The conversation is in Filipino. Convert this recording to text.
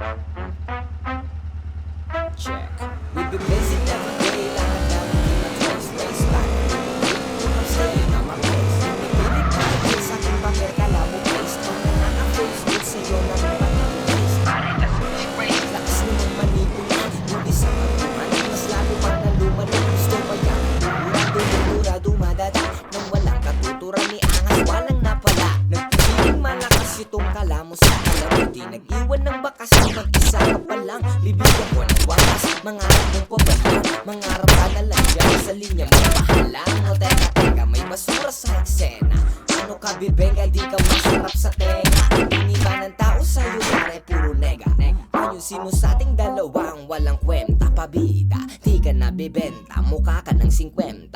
Check. We've been busy every day, lahat namin di ma-trace, race back. I'm staying on my pace. Pipilit ka na sa aking papel, kala mo place. Ang nakaka-Facebook sa'yo na may pag-i-place. Lakas naman manipula, hindi sa pagkuhan. Mas lalo pa na lumalang gusto pa yan. Dura dumadada, nang walang katuturan ni angas, walang napala. Nagpiling malakas itong kalamo sa alam. Hindi nag-iwan ng bakas, mag-isa ka pa lang. Bibigyan ko ng wakas, mangarap mong pabayan. Mangarap ka na lang yan, sa linya mo pahalang. O teka, may basura sa eksena. Ano ka bibenga, di ka masarap sa tenga. Iniba ng tao sa'yo, pare, puro nega. Ayusin mo sa ating dalawa ang walang kwenta. Pabida, di ka nabibenta, mukha ka ng 50.